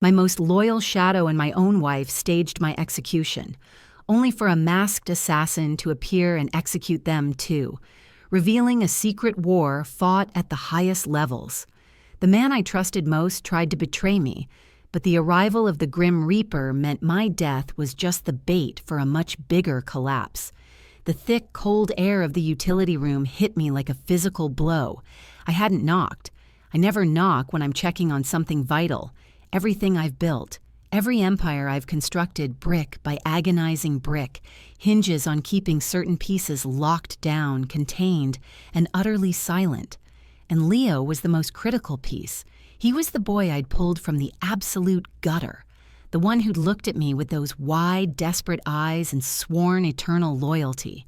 My most loyal shadow and my own wife staged my execution, only for a masked assassin to appear and execute them too, revealing a secret war fought at the highest levels. The man I trusted most tried to betray me, but the arrival of the Grim Reaper meant my death was just the bait for a much bigger collapse. The thick, cold air of the utility room hit me like a physical blow. I hadn't knocked. I never knock when I'm checking on something vital. Everything I've built, every empire I've constructed brick by agonizing brick, hinges on keeping certain pieces locked down, contained, and utterly silent. And Leo was the most critical piece. He was the boy I'd pulled from the absolute gutter, the one who'd looked at me with those wide, desperate eyes and sworn eternal loyalty.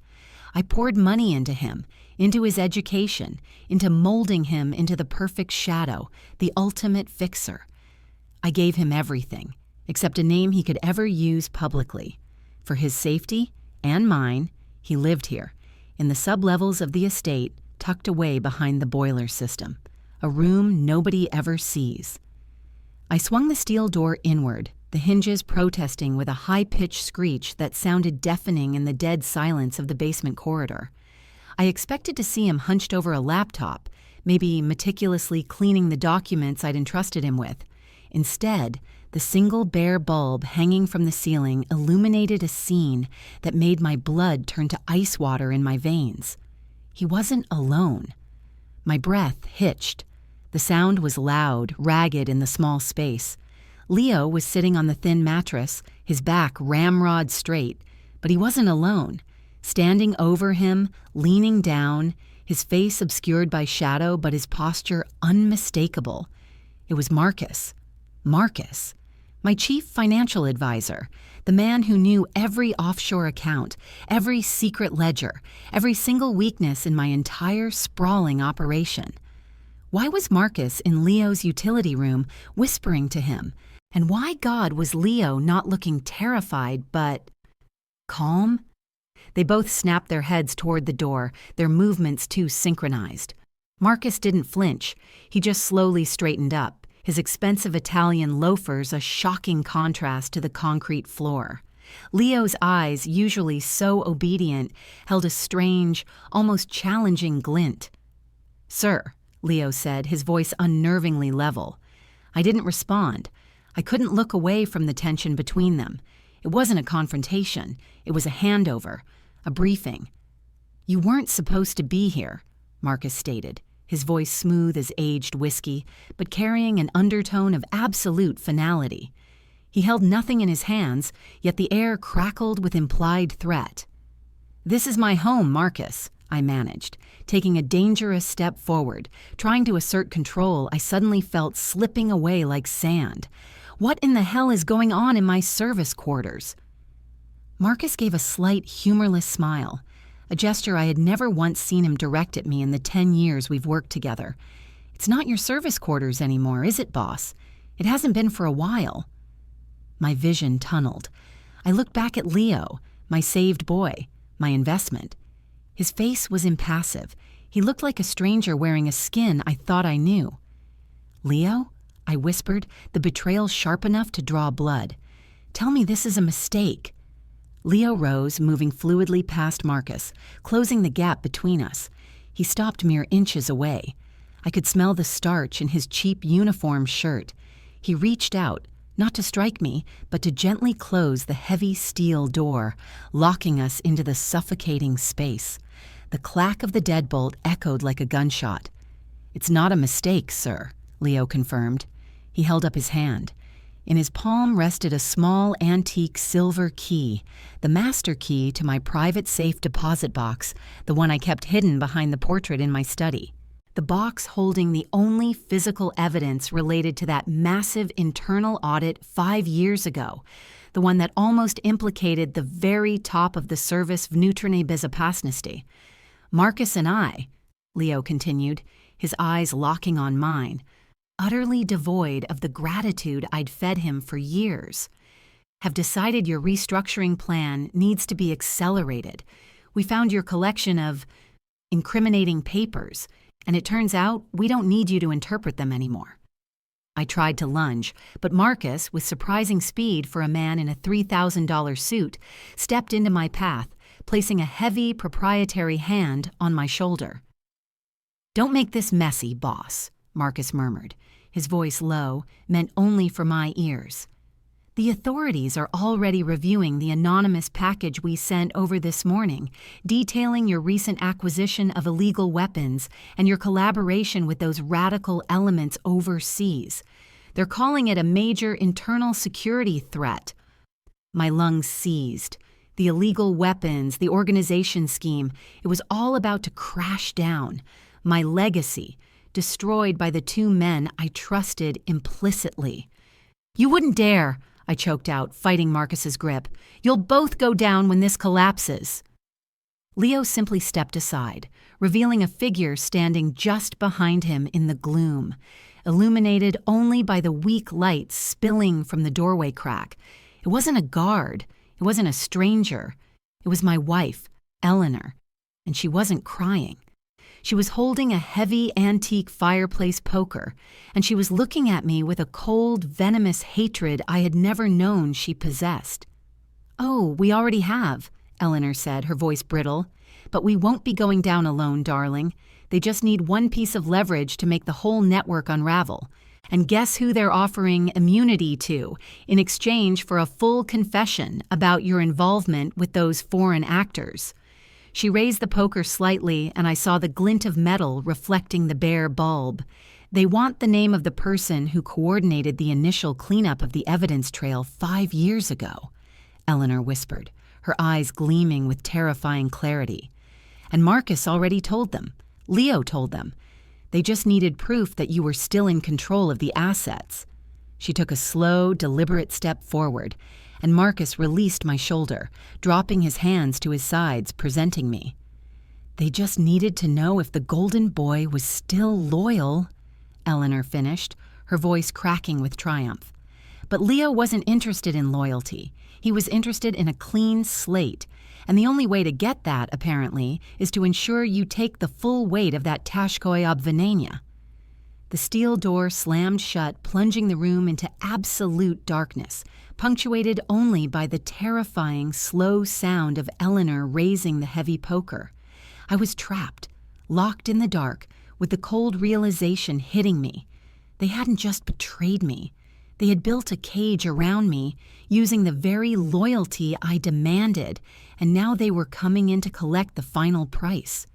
I poured money into him, into his education, into molding him into the perfect shadow, the ultimate fixer. I gave him everything, except a name he could ever use publicly. For his safety, and mine, he lived here, in the sublevels of the estate, tucked away behind the boiler system, a room nobody ever sees. I swung the steel door inward, the hinges protesting with a high-pitched screech that sounded deafening in the dead silence of the basement corridor. I expected to see him hunched over a laptop, maybe meticulously cleaning the documents I'd entrusted him with. Instead, the single bare bulb hanging from the ceiling illuminated a scene that made my blood turn to ice water in my veins. He wasn't alone. My breath hitched. The sound was loud, ragged in the small space. Leo was sitting on the thin mattress, his back ramrod straight, but he wasn't alone. Standing over him, leaning down, his face obscured by shadow but his posture unmistakable. It was Marcus. Marcus, my chief financial advisor, the man who knew every offshore account, every secret ledger, every single weakness in my entire sprawling operation. Why was Marcus in Leo's utility room whispering to him? And why God was Leo not looking terrified but calm? They both snapped their heads toward the door, their movements too synchronized. Marcus didn't flinch. He just slowly straightened up, his expensive Italian loafers a shocking contrast to the concrete floor. Leo's eyes, usually so obedient, held a strange, almost challenging glint. "Sir," Leo said, his voice unnervingly level. I didn't respond. I couldn't look away from the tension between them. It wasn't a confrontation. It was a handover, a briefing. "You weren't supposed to be here," Marcus stated, his voice smooth as aged whiskey, but carrying an undertone of absolute finality. He held nothing in his hands, yet the air crackled with implied threat. "This is my home, Marcus," I managed, taking a dangerous step forward. Trying to assert control, I suddenly felt slipping away like sand. What in the hell is going on in my service quarters? Marcus gave a slight, humorless smile, a gesture I had never once seen him direct at me in the 10 years we've worked together. "It's not your service quarters anymore, is it, boss? It hasn't been for a while." My vision tunneled. I looked back at Leo, my saved boy, my investment. His face was impassive. He looked like a stranger wearing a skin I thought I knew. "Leo?" I whispered, the betrayal sharp enough to draw blood. "Tell me this is a mistake." Leo rose, moving fluidly past Marcus, closing the gap between us. He stopped mere inches away. I could smell the starch in his cheap uniform shirt. He reached out, not to strike me, but to gently close the heavy steel door, locking us into the suffocating space. The clack of the deadbolt echoed like a gunshot. "It's not a mistake, sir," Leo confirmed. He held up his hand. In his palm rested a small antique silver key, the master key to my private safe deposit box, the one I kept hidden behind the portrait in my study. The box holding the only physical evidence related to that massive internal audit 5 years ago, the one that almost implicated the very top of the Service Vnoutrene Bezopasnosti. "Marcus and I," Leo continued, his eyes locking on mine, utterly devoid of the gratitude I'd fed him for years, "have decided your restructuring plan needs to be accelerated. We found your collection of incriminating papers, and it turns out we don't need you to interpret them anymore." I tried to lunge, but Marcus, with surprising speed for a man in a $3,000 suit, stepped into my path, placing a heavy, proprietary hand on my shoulder. "Don't make this messy, boss," Marcus murmured, his voice low, meant only for my ears. "The authorities are already reviewing the anonymous package we sent over this morning, detailing your recent acquisition of illegal weapons and your collaboration with those radical elements overseas. They're calling it a major internal security threat." My lungs seized. The illegal weapons, the organization scheme, it was all about to crash down. My legacy, destroyed by the two men I trusted implicitly. "You wouldn't dare," I choked out, fighting Marcus's grip. "You'll both go down when this collapses." Leo simply stepped aside, revealing a figure standing just behind him in the gloom, illuminated only by the weak light spilling from the doorway crack. It wasn't a guard. It wasn't a stranger. It was my wife, Eleanor, and she wasn't crying. She was holding a heavy antique fireplace poker, and she was looking at me with a cold, venomous hatred I had never known she possessed. "Oh, we already have," Eleanor said, her voice brittle. "But we won't be going down alone, darling. They just need one piece of leverage to make the whole network unravel. And guess who they're offering immunity to in exchange for a full confession about your involvement with those foreign actors?" She raised the poker slightly, and I saw the glint of metal reflecting the bare bulb. "They want the name of the person who coordinated the initial cleanup of the evidence trail 5 years ago," Eleanor whispered, her eyes gleaming with terrifying clarity. "And Marcus already told them. Leo told them. They just needed proof that you were still in control of the assets." She took a slow, deliberate step forward, and Marcus released my shoulder, dropping his hands to his sides, presenting me. "They just needed to know if the golden boy was still loyal," Eleanor finished, her voice cracking with triumph. "But Leo wasn't interested in loyalty. He was interested in a clean slate, and the only way to get that, apparently, is to ensure you take the full weight of that Tashkoi obvinania." The steel door slammed shut, plunging the room into absolute darkness, punctuated only by the terrifying, slow sound of Eleanor raising the heavy poker. I was trapped, locked in the dark, with the cold realization hitting me. They hadn't just betrayed me. They had built a cage around me, using the very loyalty I demanded, and now they were coming in to collect the final price.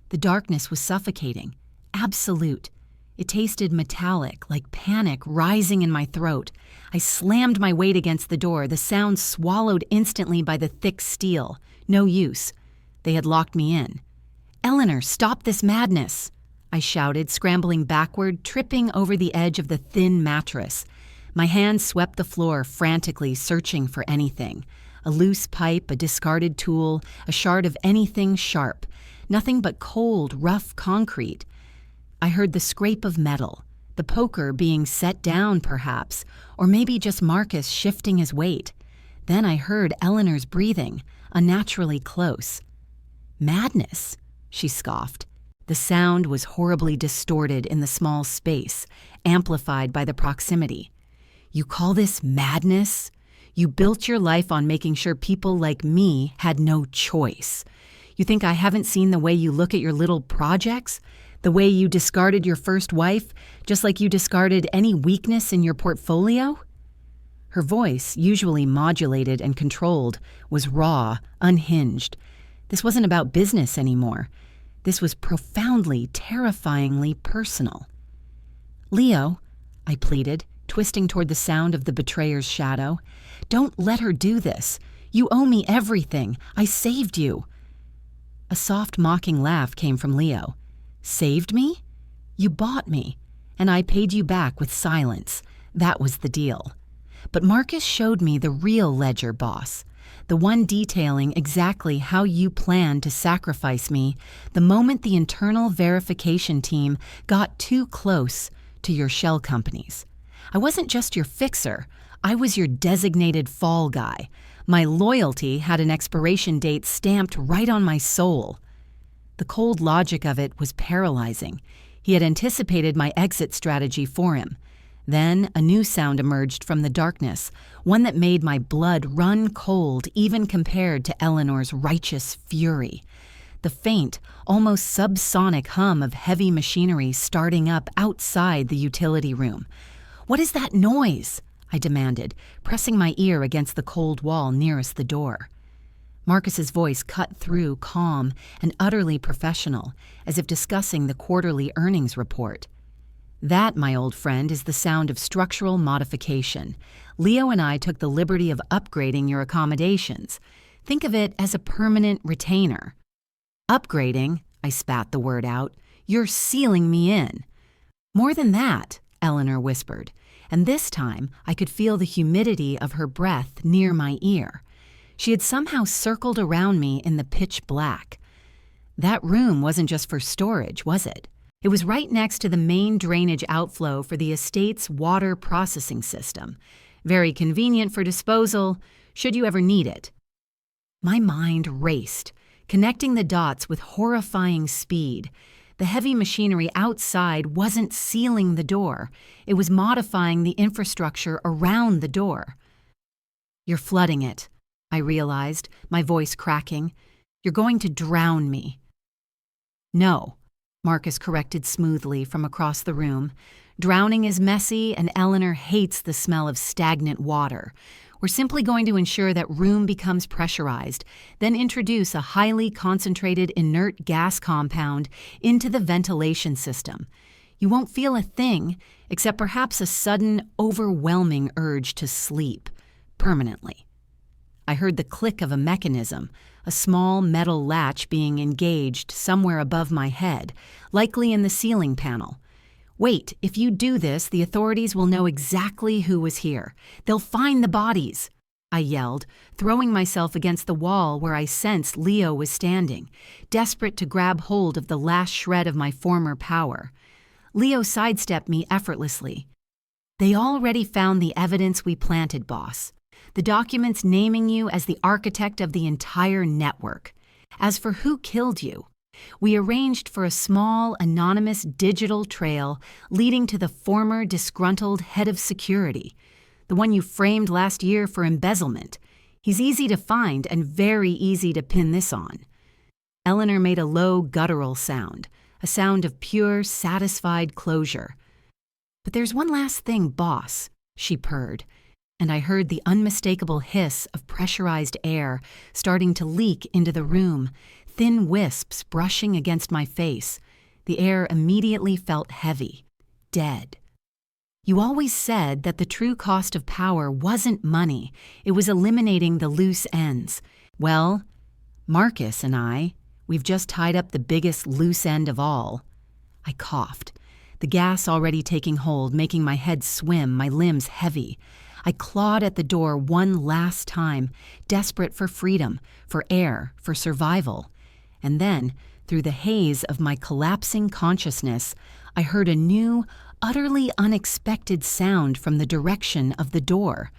The darkness was suffocating, absolute. It tasted metallic, like panic rising in my throat. I slammed my weight against the door, the sound swallowed instantly by the thick steel. No use. They had locked me in. "Eleanor, stop this madness!" I shouted, scrambling backward, tripping over the edge of the thin mattress. My hands swept the floor, frantically searching for anything. A loose pipe, a discarded tool, a shard of anything sharp. Nothing but cold, rough concrete. I heard the scrape of metal, the poker being set down perhaps, or maybe just Marcus shifting his weight. Then I heard Eleanor's breathing, unnaturally close. "Madness," she scoffed. The sound was horribly distorted in the small space, amplified by the proximity. "You call this madness? You built your life on making sure people like me had no choice. You think I haven't seen the way you look at your little projects? The way you discarded your first wife, just like you discarded any weakness in your portfolio?" Her voice, usually modulated and controlled, was raw, unhinged. This wasn't about business anymore. This was profoundly, terrifyingly personal. "Leo," I pleaded, twisting toward the sound of the betrayer's shadow, "don't let her do this. You owe me everything. I saved you." A soft, mocking laugh came from Leo. "Saved me? You bought me, and I paid you back with silence. That was the deal. But Marcus showed me the real ledger, boss, the one detailing exactly how you planned to sacrifice me the moment the internal verification team got too close to your shell companies. I wasn't just your fixer. I was your designated fall guy. My loyalty had an expiration date stamped right on my soul." The cold logic of it was paralyzing. He had anticipated my exit strategy for him. Then a new sound emerged from the darkness, one that made my blood run cold even compared to Eleanor's righteous fury. The faint, almost subsonic hum of heavy machinery starting up outside the utility room. "What is that noise?" I demanded, pressing my ear against the cold wall nearest the door. Marcus's voice cut through, calm and utterly professional, as if discussing the quarterly earnings report. "That, my old friend, is the sound of structural modification. Leo and I took the liberty of upgrading your accommodations. Think of it as a permanent retainer." "Upgrading?" I spat the word out. "You're sealing me in." "More than that," Eleanor whispered, and this time I could feel the humidity of her breath near my ear. She had somehow circled around me in the pitch black. "That room wasn't just for storage, was it? It was right next to the main drainage outflow for the estate's water processing system. Very convenient for disposal, should you ever need it." My mind raced, connecting the dots with horrifying speed. The heavy machinery outside wasn't sealing the door. It was modifying the infrastructure around the door. "You're flooding it," I realized, my voice cracking. "You're going to drown me." "No," Marcus corrected smoothly from across the room. "Drowning is messy, and Eleanor hates the smell of stagnant water. We're simply going to ensure that room becomes pressurized, then introduce a highly concentrated inert gas compound into the ventilation system. You won't feel a thing, except perhaps a sudden, overwhelming urge to sleep, permanently." I heard the click of a mechanism, a small metal latch being engaged somewhere above my head, likely in the ceiling panel. "Wait, if you do this, the authorities will know exactly who was here. They'll find the bodies," I yelled, throwing myself against the wall where I sensed Leo was standing, desperate to grab hold of the last shred of my former power. Leo sidestepped me effortlessly. "They already found the evidence we planted, boss. The documents naming you as the architect of the entire network. As for who killed you, we arranged for a small, anonymous digital trail leading to the former disgruntled head of security, the one you framed last year for embezzlement. He's easy to find and very easy to pin this on." Eleanor made a low, guttural sound, a sound of pure, satisfied closure. "But there's one last thing, boss," she purred, and I heard the unmistakable hiss of pressurized air starting to leak into the room, thin wisps brushing against my face. The air immediately felt heavy, dead. "You always said that the true cost of power wasn't money, it was eliminating the loose ends. Well, Marcus and we've just tied up the biggest loose end of all." I coughed, the gas already taking hold, making my head swim, my limbs heavy. I clawed at the door one last time, desperate for freedom, for air, for survival. And then, through the haze of my collapsing consciousness, I heard a new, utterly unexpected sound from the direction of the door.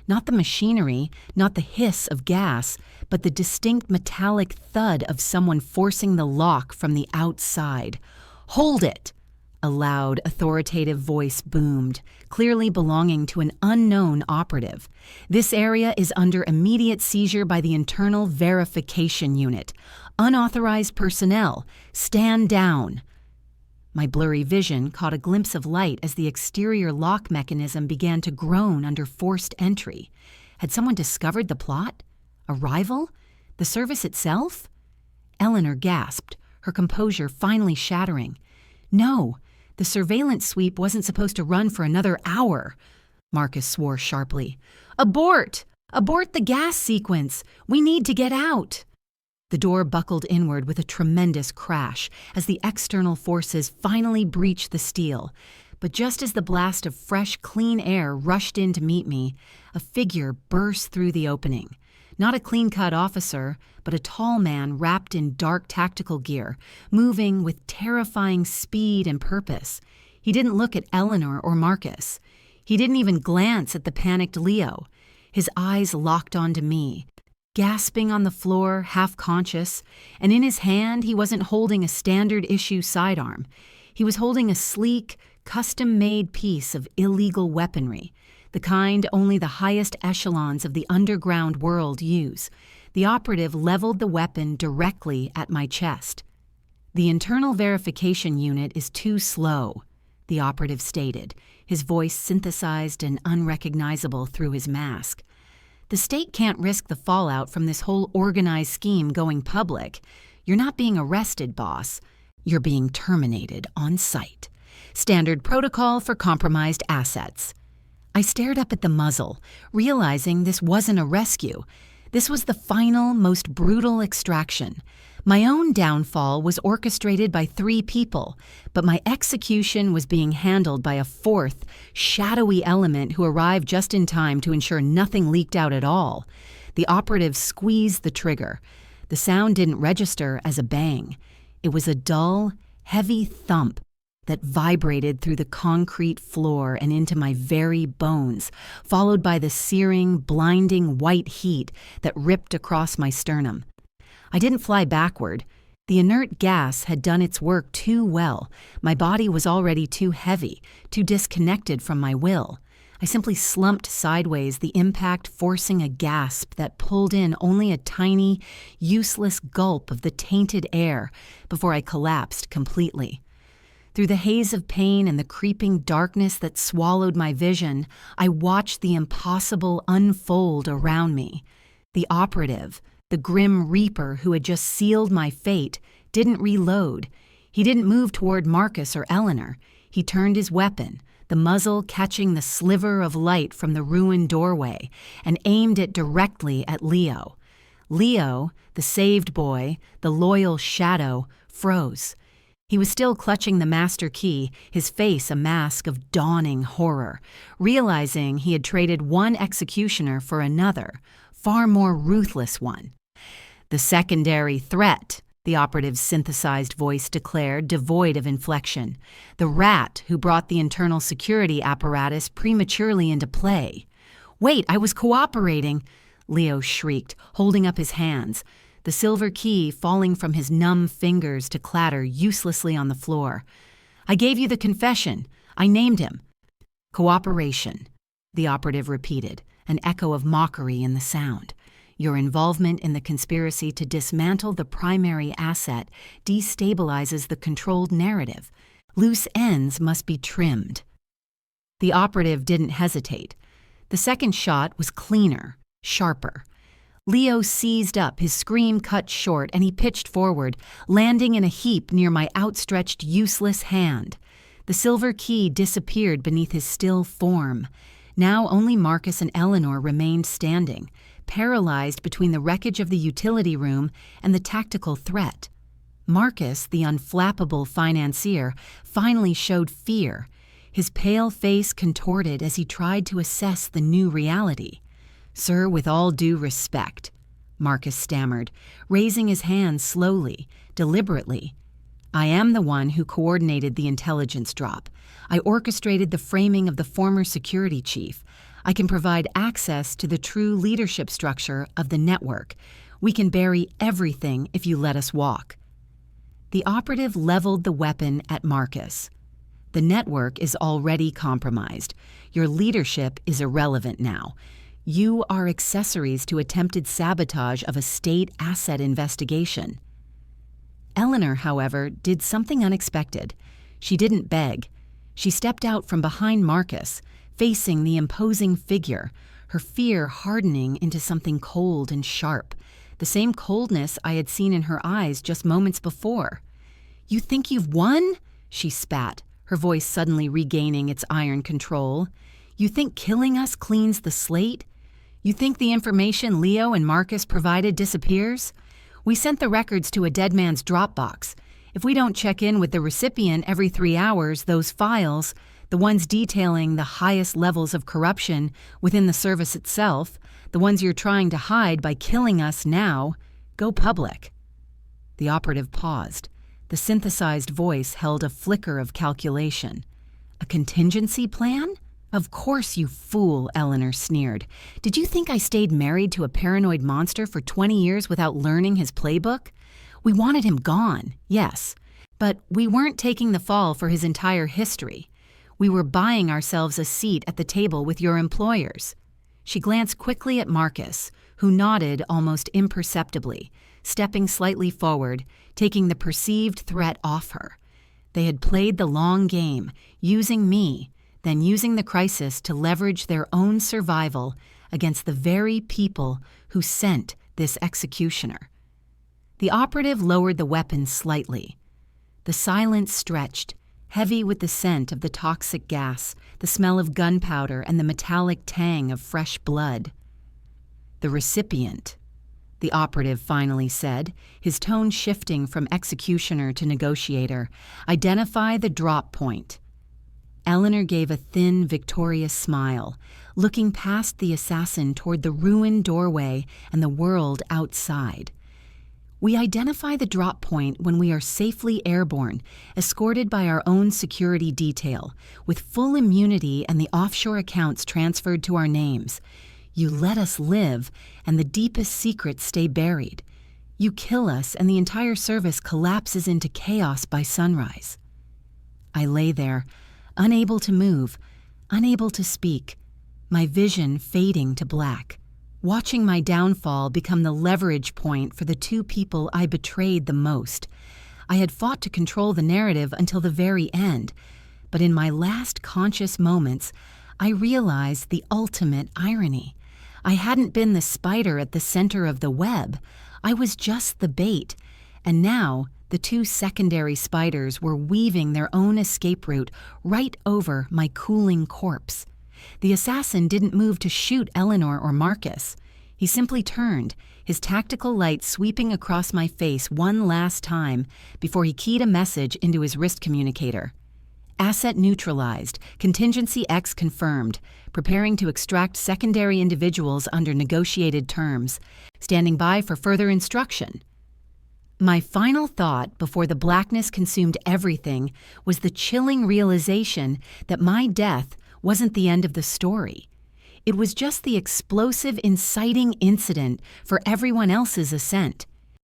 Not the machinery, not the hiss of gas, but the distinct metallic thud of someone forcing the lock from the outside. "Hold it!" A loud, authoritative voice boomed, clearly belonging to an unknown operative. "This area is under immediate seizure by the Internal Verification Unit. Unauthorized personnel, stand down." My blurry vision caught a glimpse of light as the exterior lock mechanism began to groan under forced entry. Had someone discovered the plot? A rival? The service itself? Eleanor gasped, her composure finally shattering. "No, the surveillance sweep wasn't supposed to run for another hour." Marcus swore sharply. "Abort! Abort the gas sequence! We need to get out!" The door buckled inward with a tremendous crash as the external forces finally breached the steel. But just as the blast of fresh, clean air rushed in to meet me, a figure burst through the opening. Not a clean-cut officer, but a tall man wrapped in dark tactical gear, moving with terrifying speed and purpose. He didn't look at Eleanor or Marcus. He didn't even glance at the panicked Leo. His eyes locked onto me, gasping on the floor, half-conscious, and in his hand he wasn't holding a standard-issue sidearm. He was holding a sleek, custom-made piece of illegal weaponry, the kind only the highest echelons of the underground world use. The operative leveled the weapon directly at my chest. "The internal verification unit is too slow," the operative stated, his voice synthesized and unrecognizable through his mask. "The state can't risk the fallout from this whole organized scheme going public. You're not being arrested, boss. You're being terminated on sight. Standard protocol for compromised assets." I stared up at the muzzle, realizing this wasn't a rescue. This was the final, most brutal extraction. My own downfall was orchestrated by 3 people, but my execution was being handled by a 4th, shadowy element who arrived just in time to ensure nothing leaked out at all. The operative squeezed the trigger. The sound didn't register as a bang. It was a dull, heavy thump that vibrated through the concrete floor and into my very bones, followed by the searing, blinding white heat that ripped across my sternum. I didn't fly backward. The inert gas had done its work too well. My body was already too heavy, too disconnected from my will. I simply slumped sideways, the impact forcing a gasp that pulled in only a tiny, useless gulp of the tainted air before I collapsed completely. Through the haze of pain and the creeping darkness that swallowed my vision, I watched the impossible unfold around me. The operative, the grim reaper who had just sealed my fate, didn't reload. He didn't move toward Marcus or Eleanor. He turned his weapon, the muzzle catching the sliver of light from the ruined doorway, and aimed it directly at Leo. Leo, the saved boy, the loyal shadow, froze. He was still clutching the master key, his face a mask of dawning horror, realizing he had traded one executioner for another, far more ruthless one. "The secondary threat," the operative's synthesized voice declared, devoid of inflection. "The rat who brought the internal security apparatus prematurely into play." "Wait, I was cooperating," Leo shrieked, holding up his hands, the silver key falling from his numb fingers to clatter uselessly on the floor. "I gave you the confession. I named him." "Cooperation," the operative repeated, an echo of mockery in the sound. "Your involvement in the conspiracy to dismantle the primary asset destabilizes the controlled narrative. Loose ends must be trimmed." The operative didn't hesitate. The second shot was cleaner, sharper. Leo seized up, his scream cut short, and he pitched forward, landing in a heap near my outstretched, useless hand. The silver key disappeared beneath his still form. Now only Marcus and Eleanor remained standing, paralyzed between the wreckage of the utility room and the tactical threat. Marcus, the unflappable financier, finally showed fear, his pale face contorted as he tried to assess the new reality. "Sir, with all due respect," Marcus stammered, raising his hands slowly, deliberately. "I am the one who coordinated the intelligence drop. I orchestrated the framing of the former security chief. I can provide access to the true leadership structure of the network. We can bury everything if you let us walk." The operative leveled the weapon at Marcus. "The network is already compromised. Your leadership is irrelevant now. You are accessories to attempted sabotage of a state asset investigation." Eleanor, however, did something unexpected. She didn't beg. She stepped out from behind Marcus, facing the imposing figure, her fear hardening into something cold and sharp, the same coldness I had seen in her eyes just moments before. "You think you've won?" she spat, her voice suddenly regaining its iron control. "You think killing us cleans the slate? You think the information Leo and Marcus provided disappears? We sent the records to a dead man's Dropbox. If we don't check in with the recipient every 3 hours, those files, the ones detailing the highest levels of corruption within the service itself, the ones you're trying to hide by killing us now, go public." The operative paused. The synthesized voice held a flicker of calculation. "A contingency plan? Of course, you fool," Eleanor sneered. "Did you think I stayed married to a paranoid monster for 20 years without learning his playbook? We wanted him gone, yes, but we weren't taking the fall for his entire history. We were buying ourselves a seat at the table with your employers." She glanced quickly at Marcus, who nodded almost imperceptibly, stepping slightly forward, taking the perceived threat off her. They had played the long game, using me, then using the crisis to leverage their own survival against the very people who sent this executioner. The operative lowered the weapon slightly. The silence stretched, heavy with the scent of the toxic gas, the smell of gunpowder, and the metallic tang of fresh blood. "The recipient," the operative finally said, his tone shifting from executioner to negotiator. "Identify the drop point." Eleanor gave a thin, victorious smile, looking past the assassin toward the ruined doorway and the world outside. "We identify the drop point when we are safely airborne, escorted by our own security detail, with full immunity and the offshore accounts transferred to our names. You let us live, and the deepest secrets stay buried. You kill us, and the entire service collapses into chaos by sunrise." I lay there, unable to move, unable to speak, my vision fading to black, watching my downfall become the leverage point for the two people I betrayed the most. I had fought to control the narrative until the very end, but in my last conscious moments, I realized the ultimate irony. I hadn't been the spider at the center of the web. I was just the bait, and now the two secondary spiders were weaving their own escape route right over my cooling corpse. The assassin didn't move to shoot Eleanor or Marcus. He simply turned, his tactical light sweeping across my face one last time before he keyed a message into his wrist communicator. "Asset neutralized. Contingency X confirmed. Preparing to extract secondary individuals under negotiated terms. Standing by for further instruction." My final thought before the blackness consumed everything was the chilling realization that my death wasn't the end of the story. It was just the explosive, inciting incident for everyone else's ascent.